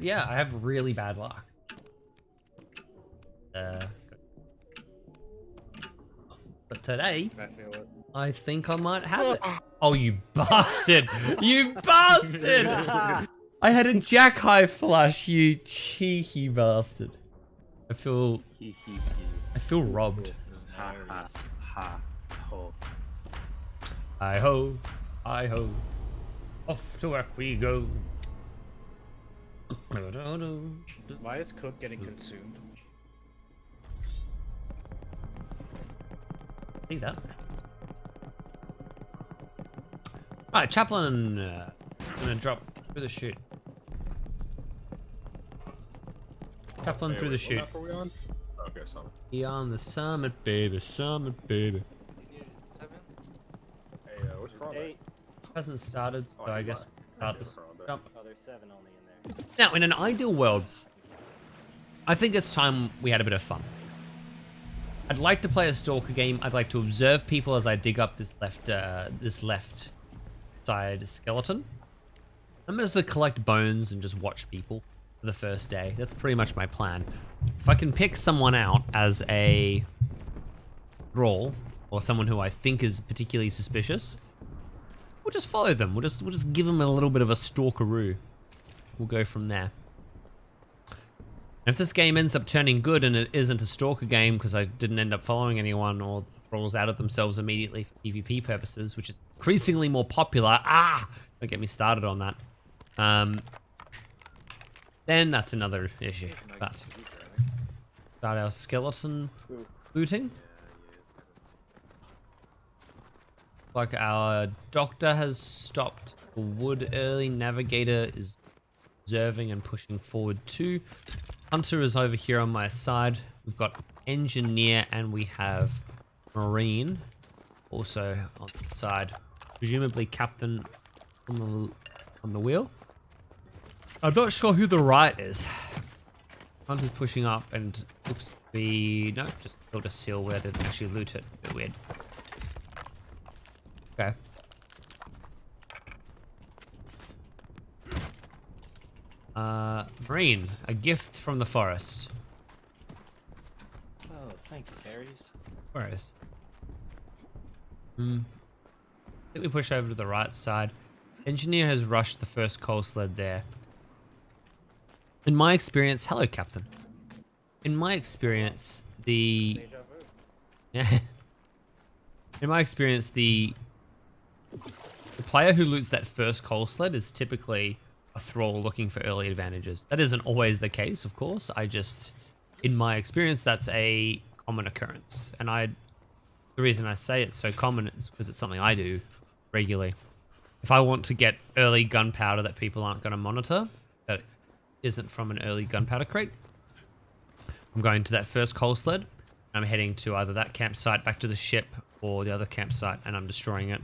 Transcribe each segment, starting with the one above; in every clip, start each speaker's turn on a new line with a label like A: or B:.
A: Yeah, I have really bad luck. But today, I think I might have it. Oh, you bastard! You bastard! I had a jack high flush, you cheeky bastard. I feel robbed.
B: Ha ha ha ho.
A: Hi ho, hi ho. Off to work we go.
C: Why is Cook getting consumed?
A: See that? Alright, Chaplain, gonna drop through the chute. Chaplain through the chute.
B: What map are we on? Okay, summit.
A: We on the summit, baby, summit, baby.
B: Hey, what's wrong?
A: Hasn't started, so I guess start this jump.
D: Oh, there's 7 only in there.
A: Now, in an ideal world, I think it's time we had a bit of fun. I'd like to play a stalker game. I'd like to observe people as I dig up this left side skeleton. I'm just to collect bones and just watch people for the first day. That's pretty much my plan. If I can pick someone out as a thrall or someone who I think is particularly suspicious, we'll just follow them. We'll just give them a little bit of a stalkeroo. We'll go from there. And if this game ends up turning good and it isn't a stalker game because I didn't end up following anyone or the thralls outed themselves immediately for PvP purposes, which is increasingly more popular. Don't get me started on that. Then that's another issue. But start our skeleton looting. Like our doctor has stopped the wood early. Navigator is observing and pushing forward too. Hunter is over here on my side. We've got engineer and we have marine also on the side. Presumably captain on the wheel. I'm not sure who the right is. Hunter's pushing up and looks to be no, just built a seal where I didn't actually loot it. A bit weird. Okay. Marine, a gift from the forest.
D: Oh, thank you, fairies.
A: Forest. I think we push over to the right side. Engineer has rushed the first coal sled there. In my experience, hello, Captain. In my experience, the player who loots that first coal sled is typically a thrall looking for early advantages. That isn't always the case, of course. In my experience, that's a common occurrence. And the reason I say it's so common is because it's something I do regularly. If I want to get early gunpowder that people aren't going to monitor, that isn't from an early gunpowder crate, I'm going to that first coal sled. I'm heading to either that campsite back to the ship or the other campsite, and I'm destroying it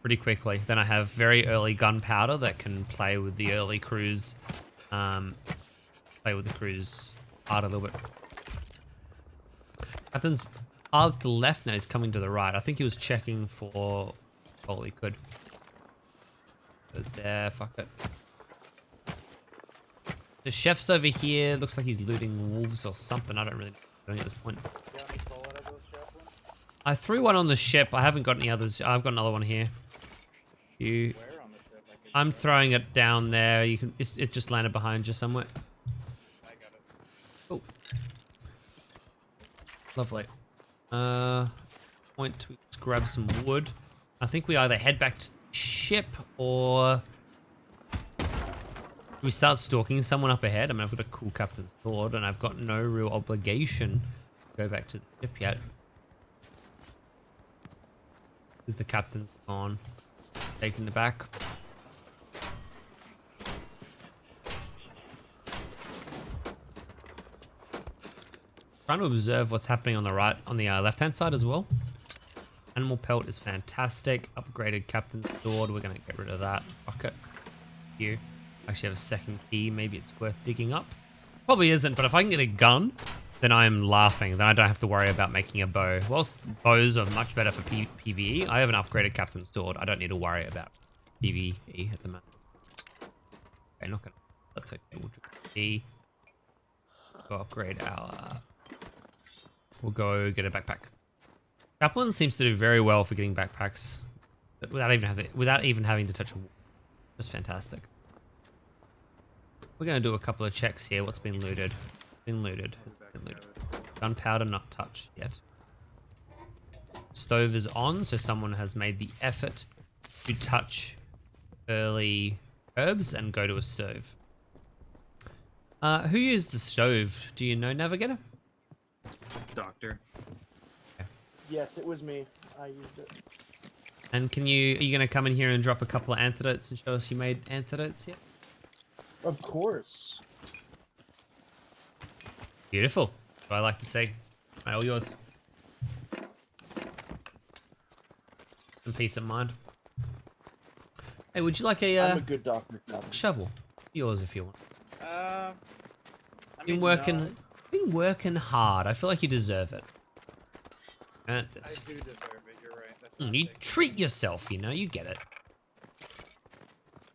A: pretty quickly. Then I have very early gunpowder that can play with the early cruise, art a little bit. Captain's path to the left now, he's coming to the right. I think he was checking for all he could. Goes there, fuck it. The chef's over here, looks like he's looting wolves or something. I don't really know at this point. I threw one on the ship. I haven't got any others. I've got another one here. I'm throwing it down there. You can. It just landed behind you somewhere.
C: I got it.
A: Oh, lovely. Point to grab some wood. I think we either head back to the ship or we start stalking someone up ahead. I mean, I've got a cool captain's sword and I've got no real obligation to go back to the ship yet. Is the captain's gone? Taking the back. Trying to observe what's happening on the right, on the left-hand side as well. Animal pelt is fantastic. Upgraded captain's sword. We're gonna get rid of that. Fuck it. You actually have a second key. Maybe it's worth digging up. Probably isn't, but if I can get a gun, then I'm laughing. Then I don't have to worry about making a bow. Whilst bows are much better for PvE, I have an upgraded captain's sword. I don't need to worry about PvE at the moment. Okay, not gonna. That's okay. We'll EST. Go upgrade our... we'll go get a backpack. Chaplain seems to do very well for getting backpacks without even having to touch a wall. Just fantastic. We're going to do a couple of checks here. What's been looted? Been looted. Gunpowder not touched yet. Stove is on, so someone has made the effort to touch early herbs and go to a stove. Who used the stove? Do you know, Navigator?
E: Doctor.
F: Yes, it was me. I used it.
A: And are you going to come in here and drop a couple of antidotes and show us you made antidotes here?
F: Of course.
A: Beautiful. What I like to see. Right, all yours. Some peace of mind. Hey, would you like
F: I'm a good doctor.
A: shovel? Yours if you want.
C: I
A: Been
C: mean,
A: working,
C: no,
A: been working hard. I feel like you deserve it. Earned
C: I
A: this.
C: do deserve it. You're right. That's what I'm
A: You
C: thinking.
A: treat yourself, you know. You get it.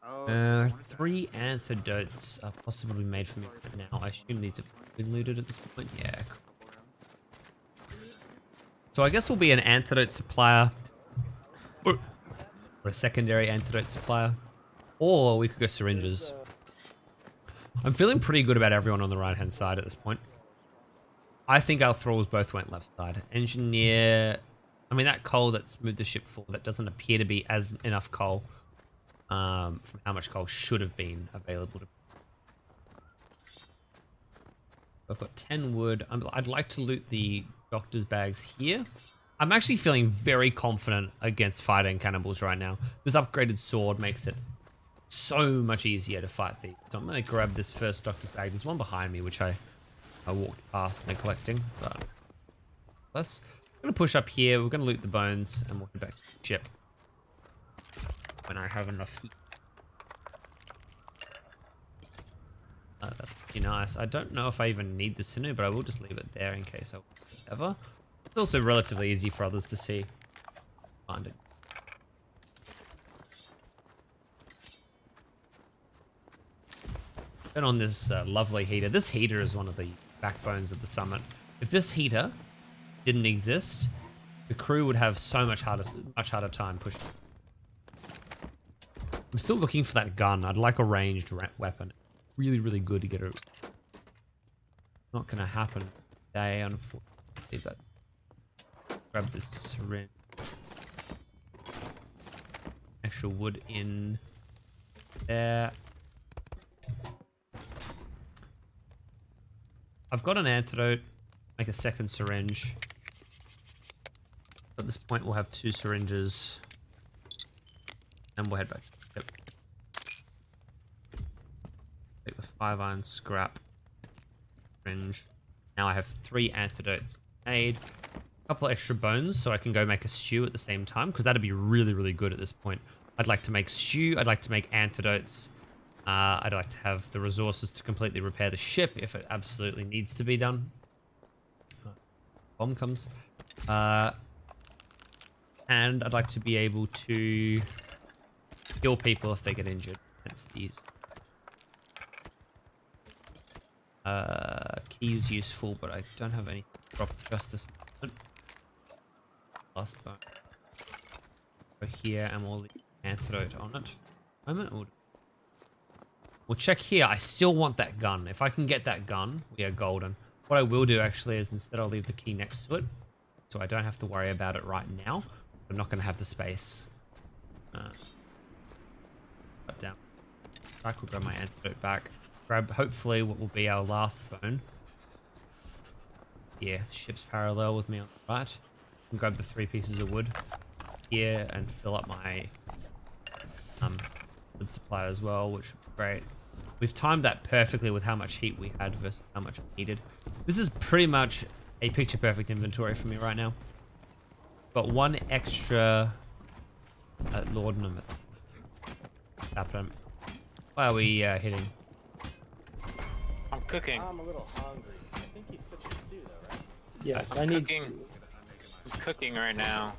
E: Oh,
A: 3 antidotes are possible to be made for me right now. I assume these have been looted at this point. Yeah. So I guess we'll be an antidote supplier. Or a secondary antidote supplier. Or we could go syringes. I'm feeling pretty good about everyone on the right hand side at this point. I think our thralls both went left side. Engineer... I mean, that coal that's moved the ship forward, that doesn't appear to be as enough coal. From how much coal should have been available to... I've got 10 wood. I'd like to loot the doctor's bags here. I'm actually feeling very confident against fighting cannibals right now. This upgraded sword makes it so much easier to fight these. So I'm going to grab this first doctor's bag. There's one behind me, which I walked past neglecting. But less. I'm going to push up here. We're going to loot the bones and we'll head back to the ship when I have enough heat. That's pretty nice. I don't know if I even need the sinew, but I will just leave it there in case I ever. It's also relatively easy for others to see. Find it. Turn on this lovely heater. This heater is one of the backbones of the summit. If this heater didn't exist, the crew would have so much harder time pushing. I'm still looking for that gun. I'd like a ranged weapon. Really, really good to get it. Not gonna happen today, unfortunately, but grab this syringe. Extra wood in there. I've got an antidote. Make a second syringe. At this point, we'll have 2 syringes. And we'll head back. Yep. Take the 5 iron scrap. Syringe. Now I have 3 antidotes made. A couple extra bones so I can go make a stew at the same time. Because that'd be really, really good at this point. I'd like to make stew. I'd like to make antidotes. I'd like to have the resources to completely repair the ship if it absolutely needs to be done. Bomb comes. And I'd like to be able to heal people if they get injured. Hence these. Keys useful, but I don't have any drop just this moment. Last bone. Go here and we'll leave antidote on it. We'll check here. I still want that gun. If I can get that gun, we are golden. What I will do actually is instead I'll leave the key next to it. So I don't have to worry about it right now. I'm not going to have the space. Cut down. Back, we'll grab my antidote back. Grab hopefully what will be our last bone. Here, ship's parallel with me on the right. And grab the 3 pieces of wood here and fill up my wood supply as well, which would be great. We've timed that perfectly with how much heat we had versus how much we needed. This is pretty much a picture perfect inventory for me right now. Got 1 extra laudanum. Why are we hitting?
D: I'm cooking.
C: I'm a little hungry. I think you cooked the stew though, right?
F: Yes,
D: I'm
F: I need
D: cooking.
F: to.
D: I'm cooking right now.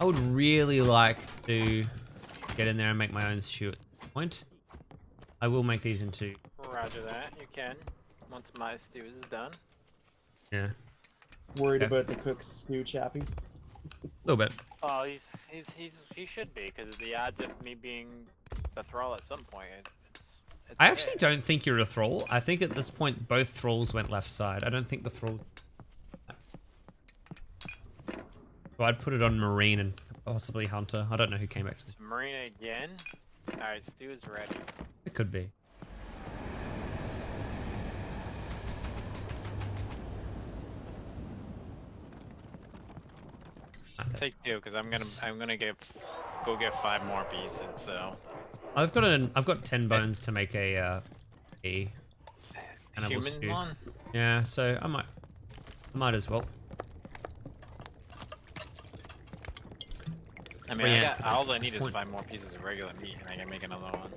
A: I would really like to get in there and make my own stew at this point. I will make these into
D: Roger that. You can. Once my stew is done.
A: Yeah,
F: Worried
A: Yeah.
F: about the cook's stew, Chappie?
A: a little bit.
D: Oh, he should be, because the odds of me being the thrall at some point. It's
A: I actually
D: there.
A: don't think you're a thrall. I think at this point both thralls went left side. I don't think the thralls. So I'd put it on Marine and possibly Hunter. I don't know who came back to this.
D: Marina again. All right, stew is ready.
A: It could be. Okay.
D: Take two, because I'm gonna go get 5 more pieces. So
A: I've got 10 bones to make a cannibal
D: human
A: stew.
D: one.
A: Yeah, so I might as well.
D: I mean,
A: Yeah,
D: all I
A: at this
D: need is
A: point.
D: 5 more pieces of regular meat, and I can make another one.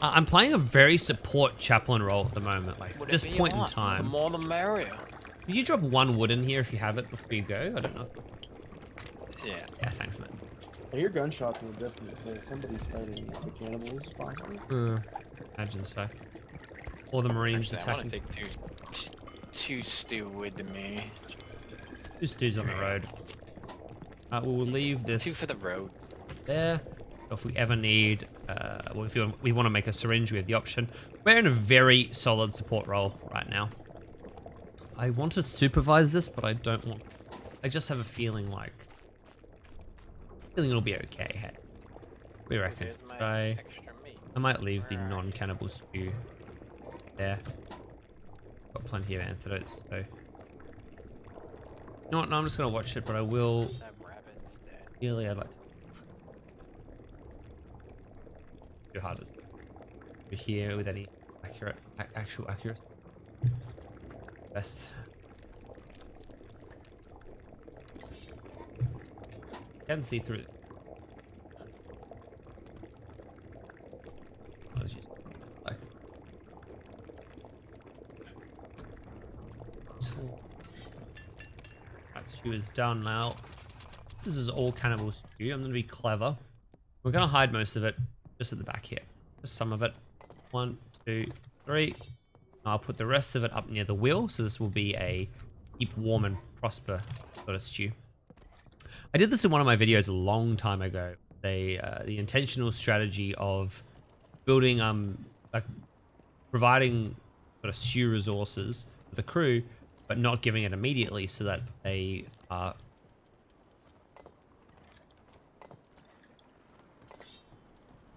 A: I'm playing a very support chaplain role at the moment. Like at this
D: Whatever you
A: point in
D: want.
A: time.
D: The more the merrier.
A: Can you drop 1 wood in here if you have it before you go? I don't know.
D: Yeah.
A: Yeah, thanks, man.
F: I hear gunshots in the distance, so somebody's fighting the cannibals, possibly.
A: Imagine so. Or the Marines
D: Actually, I want
A: attacking.
D: to take two stew with me.
A: This dude's on the road. We'll leave
D: 2
A: this
D: for the road.
A: there. If we ever need, well, if we want to make a syringe, we have the option. We're in a very solid support role right now. I want to supervise this, but I don't want. I just have a feeling like. It'll be okay. Hey, we reckon.
D: Here's my
A: I
D: extra meat.
A: might leave the non-cannibal stew there. Got plenty of antidotes, so. You know what? No, I'm just gonna watch it, but I will.
D: That rabbit instead.
A: Ideally, I'd like to. Too hard as here with any actual accuracy. Best. Can see through it. Like. Right, stew is done now. This is all cannibal stew. I'm gonna be clever. We're gonna hide most of it just at the back here. Just some of it. 1, 2, 3. I'll put the rest of it up near the wheel, so this will be a keep warm and prosper sort of stew. I did this in one of my videos a long time ago. The intentional strategy of building, like providing sort of stew resources for the crew, but not giving it immediately, so that they are.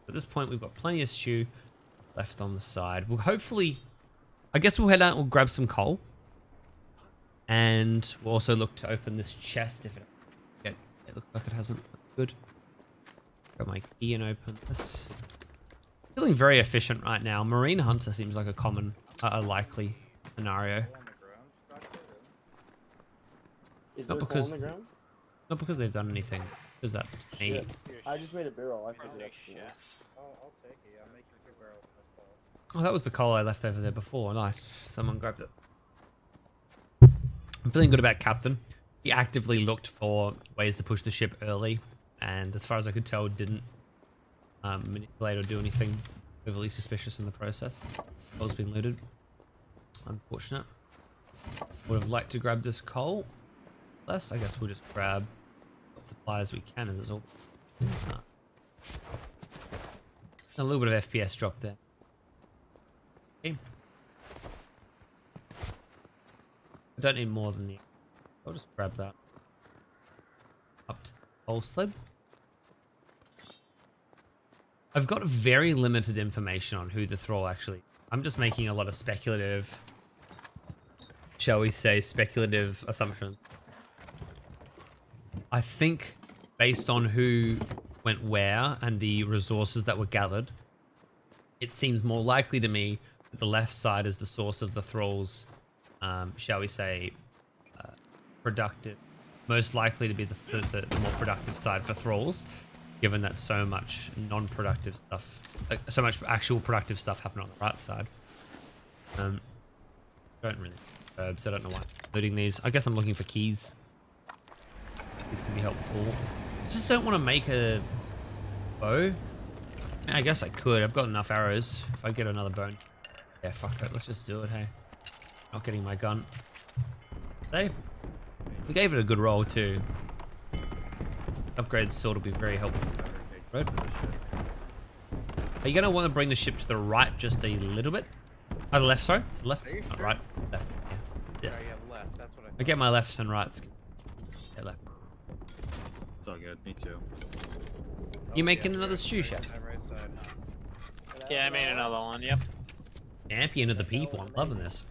A: At this point, we've got plenty of stew left on the side. We'll hopefully, I guess we'll head out. We'll grab some coal, and we'll also look to open this chest if it. It looks like it hasn't. Good. Got my key and open this. Feeling very efficient right now. Marine Hunter seems like a common, a likely scenario.
F: Is
A: Not
F: there
A: because-
F: coal on the ground?
A: Not because they've done anything. Is that me?
F: Shit. I just made a barrel. I figured
D: Holy
F: out.
D: shit.
C: I'll take it. I'll make you 2 barrels. That's cool.
A: Oh, that was the coal I left over there before. Nice. Someone grabbed it. I'm feeling good about Captain. He actively looked for ways to push the ship early, and as far as I could tell, didn't manipulate or do anything overly suspicious in the process. Coal's been looted. Unfortunate. Would have liked to grab this coal. Less, I guess we'll just grab what supplies we can as it's all. A little bit of FPS drop there. Okay. I don't need more than the. I'll just grab that. Up to the coal sled. I've got very limited information on who the thrall actually. I'm just making a lot of speculative, shall we say, speculative assumptions. I think based on who went where and the resources that were gathered, it seems more likely to me that the left side is the source of the thralls, shall we say, productive, most likely to be the more productive side for thralls, given that so much non-productive stuff, like so much actual productive stuff happened on the right side. Don't really herbs. I don't know why I'm looting these. I guess I'm looking for keys. These can be helpful. I just don't want to make a bow. I guess I could. I've got enough arrows if I get another bone. Yeah, fuck it. Let's just do it, hey. Not getting my gun. Hey. We gave it a good roll, too. Upgraded sword will be very helpful. Right? Are you going to want to bring the ship to the right just a little bit? Oh, the left, sorry? To the left?
C: Are you
A: Not
C: sure?
A: right. Left. Yeah.
C: Sorry, yeah, left. That's what I
A: I get my lefts and rights. Yeah, left.
E: It's all good. Me too.
A: You making another stew,
C: right,
A: chef?
C: right side, huh?
D: Yeah, I made another one. Yep.
A: Champion of the people. I'm loving this.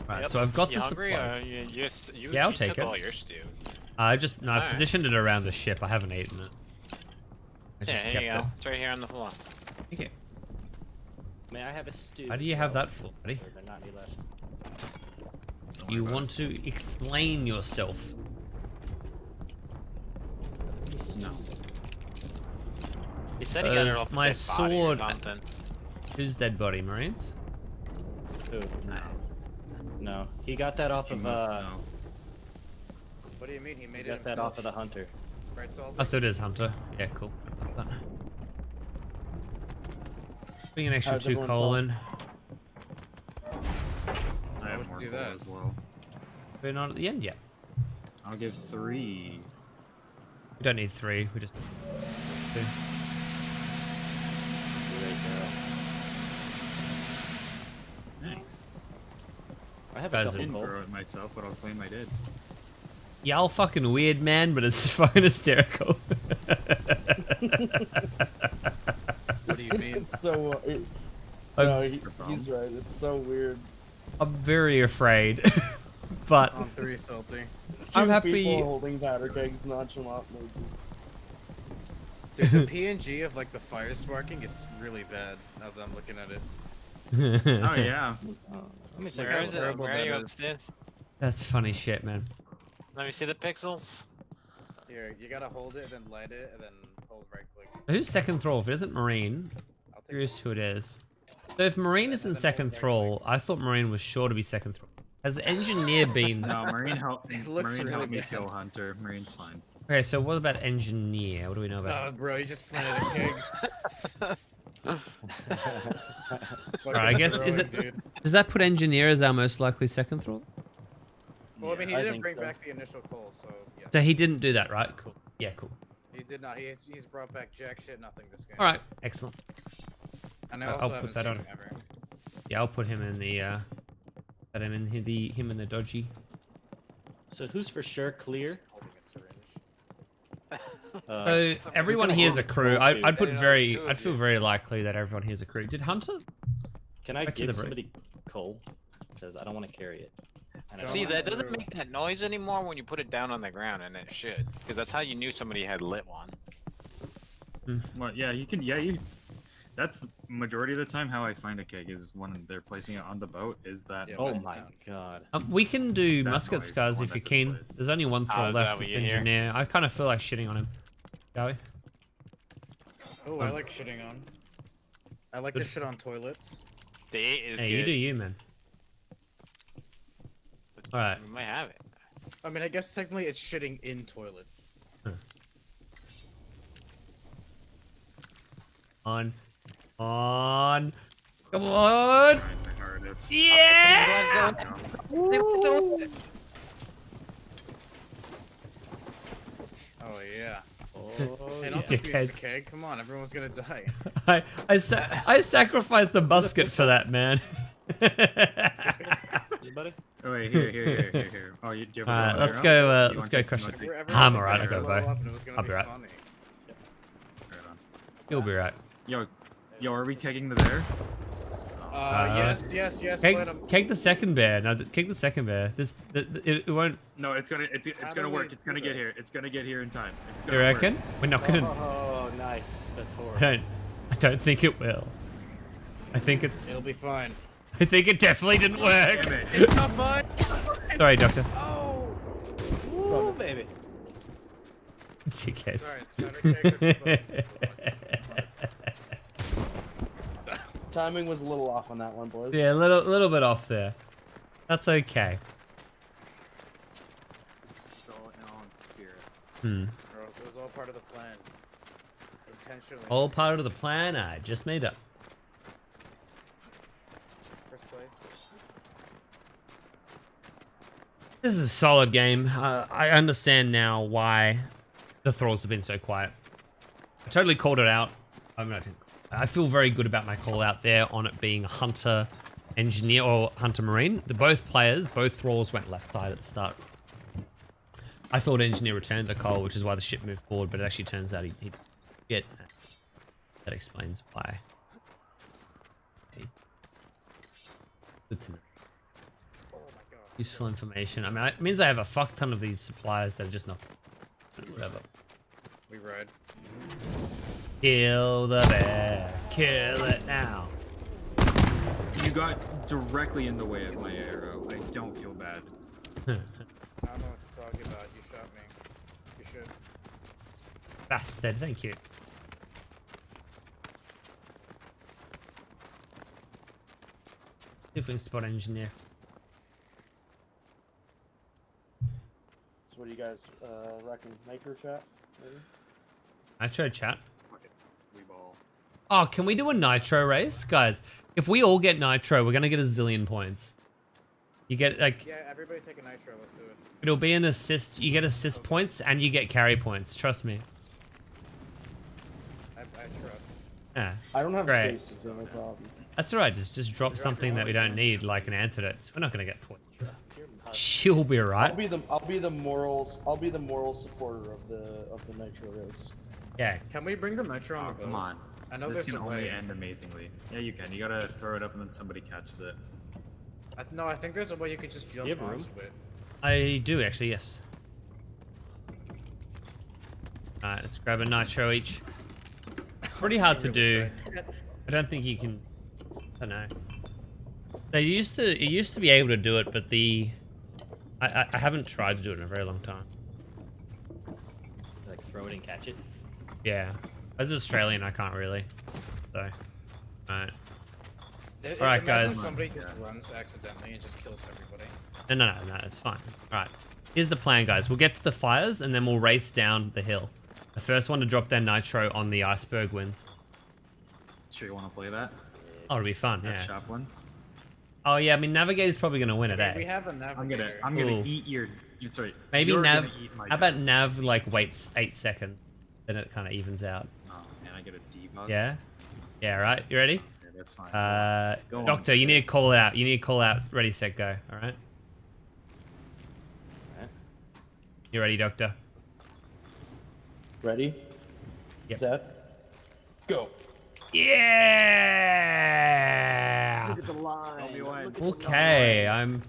A: Right,
D: Yep.
A: so I've got
D: You
A: the
D: hungry,
A: supplies.
D: Yeah,
A: I'll take
D: took
A: it.
D: all your stew.
A: I just, no, I've
D: Alright.
A: positioned it around the ship. I haven't eaten it. I just
D: Yeah,
A: kept
D: here you
A: it.
D: go. It's right here on the floor.
A: Okay.
G: May I have a stew?
A: How do you have that for, buddy?
G: Or there not any left?
A: You want to explain yourself.
E: No.
D: He said he got it off
A: My
D: his dead body or
A: sword-
D: something.
A: Who's dead body, Marines?
G: Who? No. He got that off
E: You
G: of
E: must
G: uh.
E: know.
C: What do you mean? He
G: He
C: made it
G: got that off of the hunter.
C: Right, so
A: Oh, so it is Hunter. Yeah, cool. Bring an extra
F: How's
A: 2
F: everyone's
A: coal
F: health?
A: in.
E: I have
C: would
E: more
C: you do
E: coal
C: that?
E: as well.
A: We're not at the end yet.
E: I'll give 3.
A: We don't need 3. We just need 2.
G: Great girl.
E: Thanks.
G: I have
A: Guys,
G: a couple
E: Didn't
G: coal.
E: throw it myself, but I'll claim I did.
A: Y'all fucking weird, man, but it's fucking hysterical.
C: what do you mean?
F: So, no, he's right. It's so weird.
A: I'm very afraid, but
C: On 3 salty.
A: I'm
F: Two
A: happy-
F: people holding powder kegs nonchalantly.
C: Dude, the PNG of like the fire sparking is really bad. Now that I'm looking at it.
E: Oh yeah.
G: Let me check
C: Where
D: Where
G: out
D: is
C: is
D: it?
C: terrible
D: Where are
C: that
D: you
C: is.
D: upstairs?
A: that's funny shit, man.
D: Let me see the pixels.
C: Here, you gotta hold it, then light it, and then hold right click.
A: Who's second thrall? If it isn't Marine,
C: I'll take
A: curious who it is. So if Marine isn't second thrall, I thought Marine was sure to be second thrall. Has Engineer been...
E: No, Marine helped.
C: It looks
E: Marine
C: really
E: helped me
C: bad.
E: kill Hunter. Marine's fine.
A: Okay, so what about Engineer? What do we know about him?
C: Bro, you just planted a keg.
A: Alright, I guess, is it...
C: Dude.
A: Does that put Engineer as our most likely second thrall?
C: Well, I mean, he
F: I
C: didn't
F: think
C: bring
F: so.
C: back the initial coal, so yeah.
A: So he didn't do that, right? Cool. Yeah, cool.
C: He did not. He's brought back jack shit, nothing this game.
A: Alright, excellent.
C: And I
A: I'll
C: also
A: put
C: haven't
A: that
C: seen
A: on.
C: him ever.
A: Yeah, I'll put him in the, put him in the dodgy.
G: So who's for sure clear?
C: Holding a syringe.
A: So everyone
G: gonna
A: here is a
G: hold
A: crew.
G: the
A: I'd
G: dude.
A: put
D: They know
A: very,
D: two of
A: I'd feel
D: you.
A: very likely that everyone here is a crew. Did Hunter?
G: Can I
A: back to
G: give
A: the break.
G: somebody coal? Because I don't want to carry it. And I
D: See,
G: don't
D: that
C: Through.
D: doesn't make that noise anymore when you put it down on the ground, and it should. Because that's how you knew somebody had lit one.
E: Well, yeah, you can. Yeah, you. That's majority of the time how I find a keg is when they're placing it on the boat. Is that?
C: Yeah,
G: Oh
C: That's
G: my
C: sound.
G: god.
A: We can do
E: That
A: musket
E: noise, the
A: scars
E: one
A: if
E: that
A: you're
E: just
A: keen.
E: lit.
A: There's only one thrall
D: is that
A: left.
D: what
A: It's
D: you hear?
A: Engineer. I kind of feel like shitting on him. Shall we?
C: Oh, I like shitting on. I like to shit on toilets.
D: The 8 is
A: Hey,
D: good.
A: you do you, man. Alright.
D: We might have it.
C: I mean, I guess technically it's shitting in toilets.
A: On. On. Come on.
E: Trying my hardest.
A: Yeah!
C: Oh yeah.
G: Oh,
C: And
G: yeah.
C: I'll defuse the
A: Dickheads.
C: keg. Come on, everyone's gonna die.
A: I sacrificed the musket for that, man.
G: Anybody?
E: Oh wait, here. Oh, you, do you have a
A: Alright,
E: bow
A: let's
E: arrow?
A: go,
E: You
A: let's
E: want
A: go
E: to-
A: crush
E: you
A: it.
E: want to-
A: I'm alright, I got a
C: blow
A: bow.
C: up and it was gonna
A: I'll
C: be
A: be right.
C: funny.
E: Right on.
A: You'll be right.
E: Yo, are we kegging the bear?
C: Yes, let 'em.
A: Keg the second bear. No, keg the second bear. It won't.
E: No, it's gonna
C: How
E: gonna
C: do
E: work.
C: we
E: It's gonna
C: do
E: get
C: that?
E: here. It's gonna get here in time. It's
A: You
E: gonna work.
A: reckon? We're not gonna.
G: Oh, nice. That's
A: I
G: horrible.
A: don't think it will. I think it's.
C: It'll be fine.
A: I think it definitely didn't work.
E: Damn it.
C: It's not fine.
A: Sorry, Doctor.
C: Oh.
G: Ooh, baby.
A: Dickheads.
C: Sorry, it's better keg than
F: Timing was a little off on that one, boys.
A: Yeah, a little bit off there. That's okay.
E: It's all in spirit.
A: Hmm.
C: Bro, it was all part of the plan. Intentionally.
A: All part of the plan I just made up.
C: place.
A: This is a solid game. I understand now why the thralls have been so quiet. I totally called it out. I feel very good about my call out there on it being hunter engineer or hunter marine. Both players, both thralls went left side at the start. I thought engineer returned the call, which is why the ship moved forward, but it actually turns out he did. That explains why. Good to know. Useful information. I mean, it means I have a fuck ton of these suppliers that are just not. Whatever.
C: We ride.
A: Kill the bear. Kill it now.
E: You got directly in the way of my arrow. I don't feel bad.
C: I don't know what you're talking about. You shot me. You should.
A: Bastard, thank you. See if we can spot engineer.
F: So what do you guys reckon? Nitro chat? Maybe?
A: Nitro chat.
E: Fuck it. We ball.
A: Oh, can we do a nitro race? Guys, if we all get nitro, we're gonna get a zillion points. You get like,
C: Yeah, everybody take a nitro. Let's do it.
A: it'll be an assist. You get assist points and you get carry points. Trust me.
C: I trust.
A: Yeah,
F: I don't have
A: Great.
F: spaces, so no problem.
A: that's alright. Just drop something that we don't need, like an antidote. We're not gonna get points. She'll be alright.
F: I'll be the moral supporter of the Nitro race.
A: Yeah.
C: Can we bring the nitro on
E: Oh,
C: the boat?
E: come on.
C: I know
E: This
C: there's
E: can
C: a
E: only
C: way.
E: end amazingly. Yeah, you can. You gotta throw it up and then somebody catches it.
C: No, I think there's a way you could just jump
G: You have room?
C: onto it.
A: I do actually, yes. Alright, let's grab a nitro each. Pretty hard to do. I don't think you can. I don't know. It used to be able to do it, but I haven't tried to do it in a very long time.
G: Like throw it and catch it.
A: Yeah, as an Australian, I can't really. So, alright.
C: Alright,
A: guys.
C: Somebody just runs accidentally and just kills everybody.
A: No, it's fine. Alright. Here's the plan, guys. We'll get to the fires and then we'll race down the hill. The first one to drop their nitro on the iceberg wins.
E: Sure you want to play that?
A: Oh, it'll be fun,
E: That's
A: yeah.
E: shop one.
A: Oh yeah, I mean Navigator's probably gonna win it,
C: We
A: eh?
C: have a navigator.
E: I'm gonna
A: Ooh.
E: eat your. Sorry.
A: Maybe
E: you're
A: Nav.
E: gonna eat my
A: How about
E: guts.
A: Nav like waits 8 seconds, then it kind of evens out.
E: Oh, and I get a debug.
A: Yeah. Yeah. Right. You ready?
E: Okay, that's fine. Go on.
A: Doctor, you need to call out. You need to call out. Ready, set, go. All right.
G: Alright.
A: You ready, Doctor?
F: Ready?
A: Yep.
F: Set. Go.
A: Yeah.
F: Look at the line.
A: Okay, I'm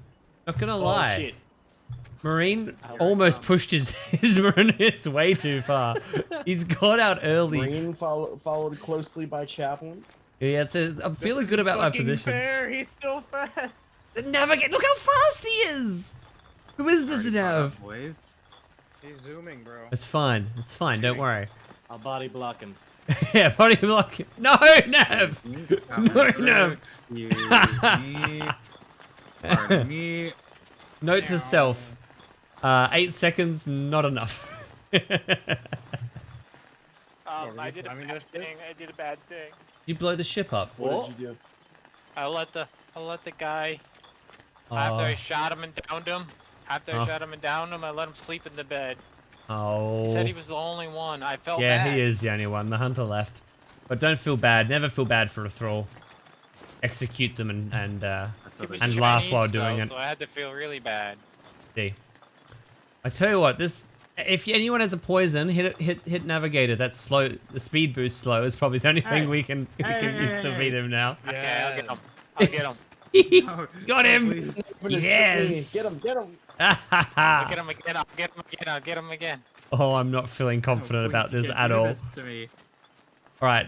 A: not gonna lie.
G: Oh shit.
A: Marine almost pushed his Marine way too far. He's got out early.
F: Green followed closely by Chaplain.
A: Yeah, I'm feeling good about my
C: Fucking
A: position.
C: fair. He's still fast.
A: Navigate! Look how fast he is! Who is this
E: Already caught
A: Nav?
E: up, boys.
C: He's zooming, bro.
A: It's fine. It's fine. Don't worry.
G: I'll body block him.
A: Yeah, body block. No, Nav! No, no.
E: Excuse me. Pardon me.
A: Note to self. 8 seconds, not enough.
D: I did a bad thing. I did a bad thing.
A: You blow the ship up.
F: What did you do?
D: I let the guy. After I shot him and downed him. After I
A: Oh.
D: shot him and downed him, I let him sleep in the bed.
A: Oh.
D: He said he was the only one. I felt
A: Yeah,
D: bad.
A: he is the only one. The hunter left. But don't feel bad. Never feel bad for a thrall. Execute them and
E: That's
D: He
E: what
D: was
E: they
A: And
E: do.
A: laugh
D: Chinese,
A: while doing
D: though,
A: it.
D: So I had to feel really bad.
A: see. I tell you what, this. If anyone has a poison, hit Navigator. That's slow. The speed boost slow is probably the only thing
E: Hey.
A: we can use to beat him now.
D: Okay, I'll get him. I'll get him.
E: Oh,
A: Got him.
E: please.
A: Yes.
F: Get him, get him.
D: I'll get him again. I'll get him again. I'll get him again.
A: Oh, I'm not feeling confident
E: Oh,
A: about
E: please,
A: this
E: you
A: at
E: can't do
A: all.
E: this to me.
A: All right,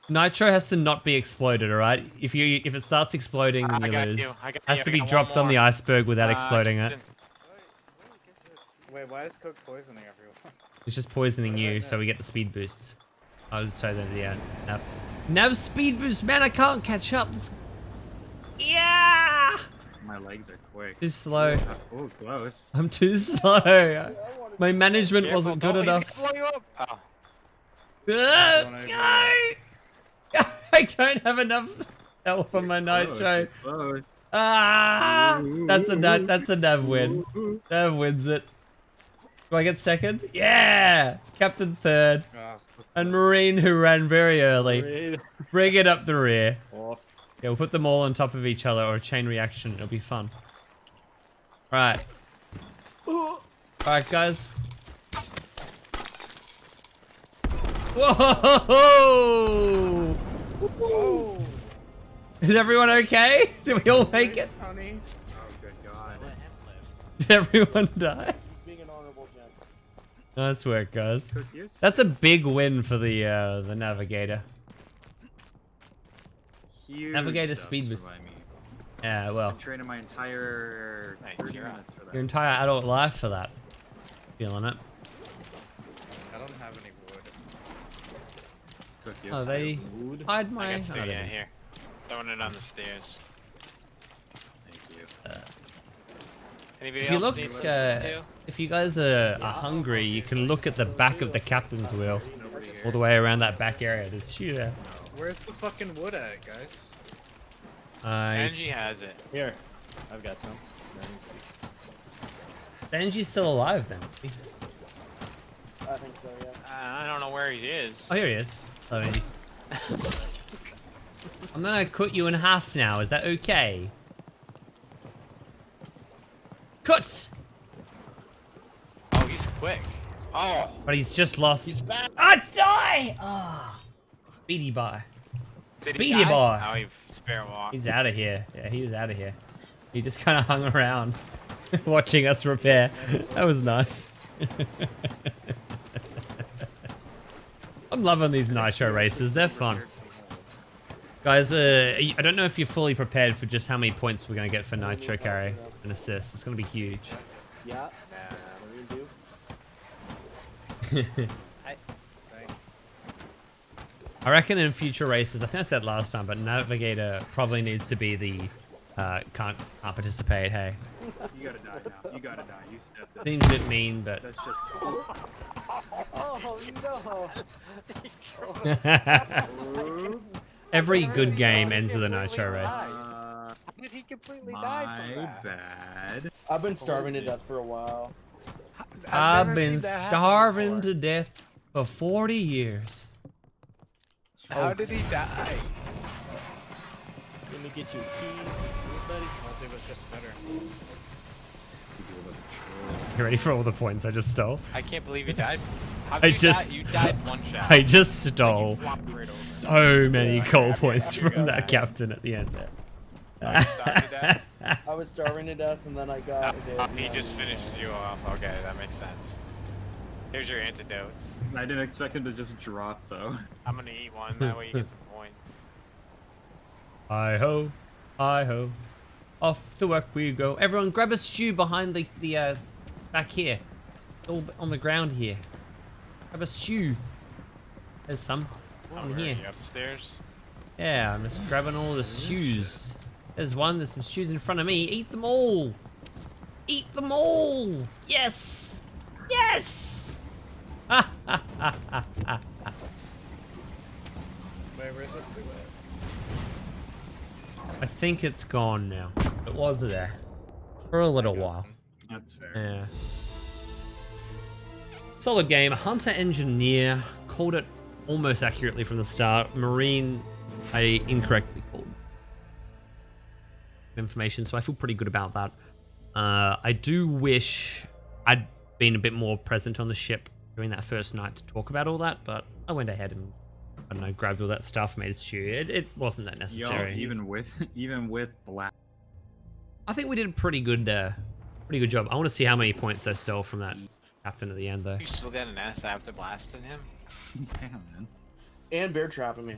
A: Nitro has to not be exploded. All right, if it starts exploding,
D: I
A: then you
D: got
A: lose.
D: you. I got
A: Has
D: you.
A: to
D: I
A: be
D: got one
A: dropped on the
D: more.
A: iceberg without exploding it.
D: Justin,
C: Wait, why is Cook poisoning everyone?
A: It's just poisoning you, so we get the speed boost. Oh, so then yeah, Nav speed boost, man. I can't catch up. Yeah,
E: My legs are quick.
A: too slow.
E: Oh, close.
A: I'm too slow. My management
D: Careful,
A: wasn't good
D: don't-
A: enough.
D: he's gonna blow you up. Oh.
A: No! I don't have enough. Help for my nitro.
E: Close.
A: Ah! That's a Nav win. Nav wins it. Do I get second? Yeah! Captain third.
C: Oh,
A: And Marine, who ran very early.
G: Raid.
A: Bring it up the rear.
G: Off.
A: Yeah, we'll put them all on top of each other or a chain reaction. It'll be fun. Alright. Alright, guys. Whoa! Is everyone okay? Did we all make it?
C: honey.
E: Oh, good God.
A: Did everyone die?
F: Being an honorable gent.
A: Nice work, guys.
E: Cookies?
A: That's a big win for the Navigator.
E: Huge
A: Navigator
E: steps
A: speed was-
E: by me.
A: Yeah, well,
E: I'm training my entire
D: Nice,
E: 30
D: you're on.
E: minutes for that.
A: your entire adult life for that. Feeling it.
C: I don't have any wood.
E: Cookies.
A: Oh, they
G: Wood.
A: hide
D: I
A: my.
D: got
A: oh,
D: two,
A: they
D: yeah,
A: didn't.
D: here. Throwing it on the stairs.
E: Thank you.
D: Anybody
A: If you
D: else
A: look,
D: need some too?
A: if you guys are hungry, you can look at the back of the captain's wheel,
E: Nobody here.
A: all the way around that back area. There's shoot there.
C: Where's the fucking wood at, guys?
D: Angie has it.
G: Here. I've got some.
A: Benji's still alive then.
F: I think so, yeah.
D: I don't know where he is.
A: Oh, here he is. Hello, Benji. I'm gonna cut you in half now. Is that okay? Cut!
D: Oh, he's quick. Oh,
A: But he's just lost.
F: He's back.
A: Ah, die! Ah. Speedy boy.
D: did he
A: Speedy
D: die?
A: boy.
D: Oh, he spare walk.
A: He's out of here. Yeah, he was out of here. He just kind of hung around, watching us repair. That was nice. I'm loving these Nitro races. They're fun. Guys, I don't know if you're fully prepared for just how many points we're going to get for Nitro carry and assist. It's going to be huge.
F: Yeah. Marine do.
A: I reckon in future races, I think I said last time, but Navigator probably needs to be the can't participate, hey.
E: You gotta die now. You gotta die. You stepped in.
A: Seems a bit mean, but...
E: That's just.
F: Oh no!
A: Every good game ends with a Nitro race.
D: How did he completely die from
E: My
D: that?
E: bad.
F: I've been starving to death for a while.
A: I've
D: never
A: been
D: seen that happen
A: starving
D: before.
A: to death for 40 years.
D: How did he die?
G: Let me get you a key, buddy.
C: Multi was just better.
A: You ready for all the points I just stole?
D: I can't believe he died. How
A: I
D: did you
A: just-
D: die? You died one shot.
A: I just stole
D: flopped right over.
A: so many goal
D: Yeah,
A: points
D: you're
A: from
D: good.
A: that captain at the end there.
D: Started that?
F: I was starving to death and then I got.
D: He just finished you off. Okay, that makes sense. Here's your antidotes.
E: I didn't expect him to just drop though.
D: I'm gonna eat one. That way you get some points.
A: Hi ho, hi ho. Off to work we go. Everyone grab a stew behind the back here. All on the ground here. Grab a stew. There's some on
D: Where are
A: here.
D: you, upstairs?
A: Yeah, I'm just grabbing all the stews. There's one, there's some stews in front of me. Eat them all! Eat them all! Yes! Yes! Ha ha ha ha ha.
C: Wait, where's this?
A: I think it's gone now. It was there. For a little while.
E: That's fair.
A: Yeah. Solid game. Hunter Engineer. Called it almost accurately from the start. Marine, I incorrectly called information, so I feel pretty good about that. I do wish I'd been a bit more present on the ship during that first night to talk about all that, but I went ahead and, I don't know, grabbed all that stuff, made it stew. It wasn't that
E: Yo,
A: necessary.
E: even with black.
A: I think we did a pretty good job. I want to see how many points I stole from that captain at the end, though.
D: You still got an S after blasting him?
E: Damn, man.
F: And bear trapping me.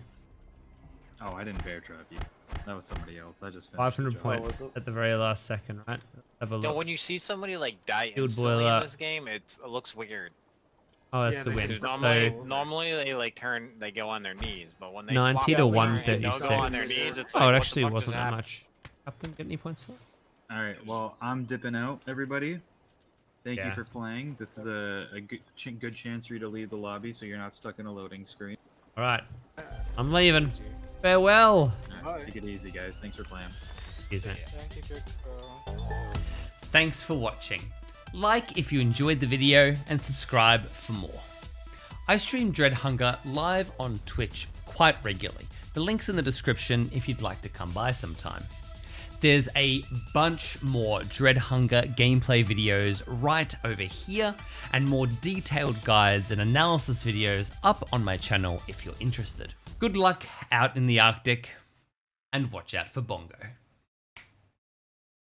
E: Oh, I didn't bear trap you. That was somebody else. I just finished
A: 500
E: the job.
A: points
F: was it?
A: at the very last second, right? Have a
D: Yo,
A: look.
D: when you see somebody like die
A: Field
D: instantly
A: boiler.
D: in this game, it looks weird.
A: Oh, that's
C: Yeah,
A: the
C: they
A: win.
C: just
D: Normally they like they go on their knees, but when they
A: 90
D: flop
A: to
D: over and don't go
A: 136.
D: on their knees, it's like,
A: Oh, it
D: what the
A: actually
D: fuck
A: wasn't
D: just
A: that
D: happened?
A: much. Captain, get any points for that?
E: All right. Well, I'm dipping out, everybody. Thank
A: Yeah.
E: you for playing. This is a good chance for you to leave the lobby, so you're not stuck in a loading screen.
A: All right, I'm leaving. Farewell.
E: Alright, take it easy, guys. Thanks for playing.
A: Excuse me.
D: Thank you, good girl.
A: Thanks for watching. Like if you enjoyed the video and subscribe for more. I stream Dread Hunger live on Twitch quite regularly. The link's in the description if you'd like to come by sometime. There's a bunch more Dread Hunger gameplay videos right over here, and more detailed guides and analysis videos up on my channel if you're interested. Good luck out in the Arctic, and watch out for Bongo.